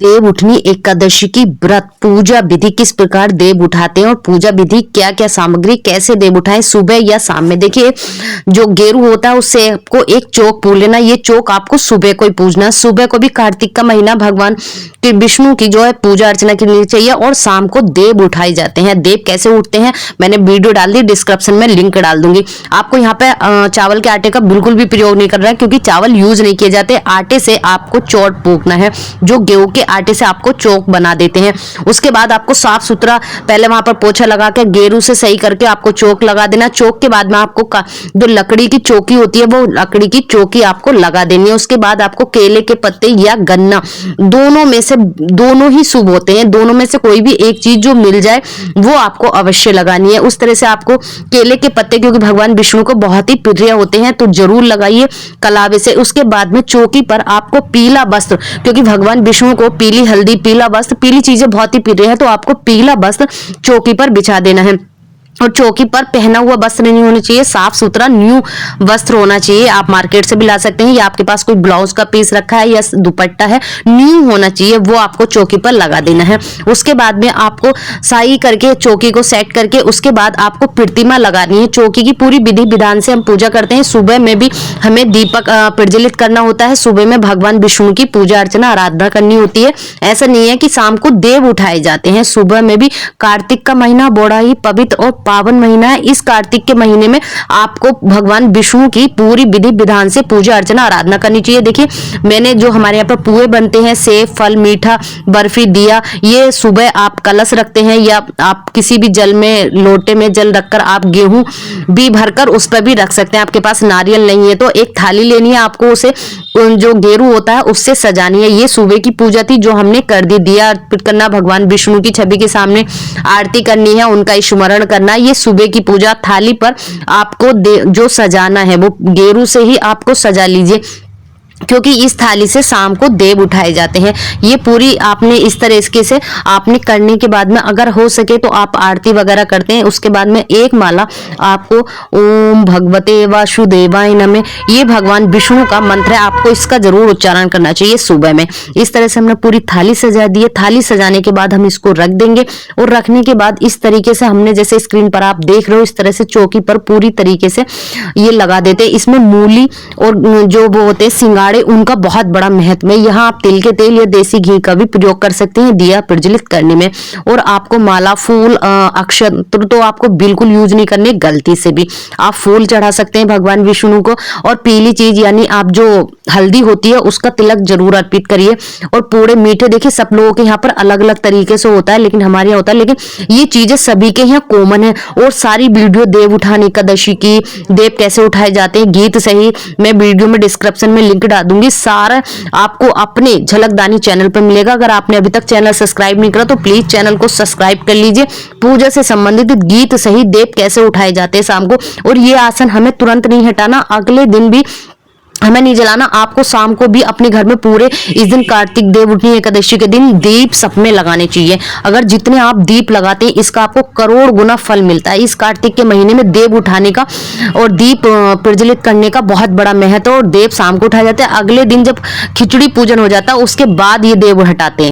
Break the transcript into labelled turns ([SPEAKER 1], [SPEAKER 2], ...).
[SPEAKER 1] देव उठनी एकादशी की व्रत पूजा विधि किस प्रकार देव उठाते हैं और पूजा विधि क्या क्या सामग्री कैसे देव उठाएं सुबह या शाम में। देखिए जो गेरू होता है उससे आपको एक चौक पूज लेना। ये चौक आपको सुबह को ही पूजना। सुबह को भी कार्तिक का महीना भगवान विष्णु की जो है पूजा अर्चना करनी चाहिए और शाम को देव उठाए जाते हैं। देव कैसे उठते हैं मैंने वीडियो डाल दी, डिस्क्रिप्शन में लिंक डाल दूंगी। आपको यहाँ पे चावल के आटे का बिल्कुल भी प्रयोग नहीं करना है क्योंकि चावल यूज नहीं किए जाते। आटे से आपको चौक फूकना है जो गेहूं के आटे से आपको चौक बना देते हैं। उसके बाद आपको साफ सुथरा पहले वहां पर पोछा लगा के गेरू से सही करके आपको चौक लगा देना। चौक के बाद में आपको जो लकड़ी की चौकी होती है वो लकड़ी की चौकी आपको लगा देनी है। उसके बाद आपको केले के पत्ते या गन्ना दोनों में से दोनों ही शुभ होते हैं, दोनों में से कोई भी एक चीज जो मिल जाए वो आपको अवश्य लगानी है। उस तरह से आपको केले के पत्ते क्योंकि भगवान विष्णु को बहुत ही प्रिय होते हैं तो जरूर लगाइए कलावे से। उसके बाद में चौकी पर आपको पीला वस्त्र क्योंकि भगवान विष्णु को पीली हल्दी पीला वस्त्र पीली चीजें बहुत ही प्रिय है तो आपको पीला वस्त्र चौकी पर बिछा देना है। और चौकी पर पहना हुआ वस्त्र नहीं होना चाहिए, साफ सुथरा न्यू वस्त्र होना चाहिए। आप मार्केट से भी ला सकते हैं या आपके पास कोई ब्लाउज का पीस रखा है या दुपट्टा है न्यू होना चाहिए, वो आपको चौकी पर लगा देना है। उसके बाद में आपको साई करके चौकी को सेट करके उसके बाद आपको प्रतिमा लगानी है। चौकी की पूरी विधि विधान से हम पूजा करते हैं। सुबह में भी हमें दीपक प्रज्वलित करना होता है। सुबह में भगवान विष्णु की पूजा अर्चना आराधना करनी होती है। ऐसा नहीं है कि शाम को देव उठाए जाते हैं। सुबह में भी कार्तिक का महीना बड़ा ही पवित्र और पावन महीना है। इस कार्तिक के महीने में आपको भगवान विष्णु की पूरी विधि विधान से पूजा अर्चना आराधना करनी चाहिए। देखिए मैंने जो हमारे यहाँ पर पुए बनते हैं सेब फल मीठा बर्फी दिया, ये सुबह आप कलश रखते हैं या आप किसी भी जल में लोटे में जल रखकर आप गेहूं भी भरकर उस पर भी रख सकते हैं। आपके पास नारियल नहीं है तो एक थाली लेनी है, आपको उसे जो गेरू होता है उससे सजानी है। ये सुबह की पूजा थी जो हमने कर दी। दिया अर्पित करना, भगवान विष्णु की छवि के सामने आरती करनी है, उनका स्मरण करना। ये सुबह की पूजा थाली पर आपको जो सजाना है वो गेरू से ही आपको सजा लीजिए क्योंकि इस थाली से शाम को देव उठाए जाते हैं। ये पूरी आपने इस तरीके से आपने करने के बाद में अगर हो सके तो आप आरती वगैरह करते हैं। उसके बाद में एक माला आपको ओम भगवते वासुदेवाय नमः ये भगवान विष्णु का मंत्र है, आपको इसका जरूर उच्चारण करना चाहिए सुबह में। इस तरह से हमने पूरी थाली सजा दी है। थाली सजाने के बाद हम इसको रख देंगे और रखने के बाद इस तरीके से हमने जैसे स्क्रीन पर आप देख रहे हो इस तरह से चौकी पर पूरी तरीके से ये लगा देते हैं। इसमें मूली और जो वो होते हैं सिंगाड़े उनका बहुत बड़ा महत्व है। यहाँ आप तिल के तेल या देसी घी का भी प्रयोग कर सकते हैं दिया प्रज्वलित करने में। और आपको माला फूल अक्षत तो आपको बिल्कुल यूज नहीं करने, गलती से भी आप फूल चढ़ा सकते हैं भगवान विष्णु को। और पीली चीज यानी आप जो हल्दी होती है उसका तिलक जरूर अर्पित करिए। और पूरे मीठे देखिए सब लोगों के यहाँ पर अलग अलग तरीके से होता है लेकिन हमारे यहाँ होता है, लेकिन ये चीजें सभी के यहाँ कॉमन है। और सारी वीडियो देव उठाने एकादशी की देव कैसे उठाए जाते हैं गीत सही मैं वीडियो में डिस्क्रिप्शन में लिंक डाल दूंगी। सारा आपको अपने झलकदानी चैनल पर मिलेगा। अगर आपने अभी तक चैनल सब्सक्राइब नहीं करा तो प्लीज चैनल को सब्सक्राइब कर लीजिए। पूजा से संबंधित गीत सही देव कैसे उठाए जाते हैं शाम को। और ये आसन हमें तुरंत नहीं हटाना, अगले दिन भी हमें नहीं जलाना। आपको शाम को भी अपने घर में पूरे इस दिन कार्तिक देव उठनी एकादशी के दिन दीप सब में लगाने चाहिए। अगर जितने आप दीप लगाते हैं इसका आपको करोड़ गुना फल मिलता है। इस कार्तिक के महीने में देव उठाने का और दीप प्रज्वलित करने का बहुत बड़ा महत्व है। और देव शाम को उठाए जाते हैं। अगले दिन जब खिचड़ी पूजन हो जाता है उसके बाद ये देव हटाते हैं।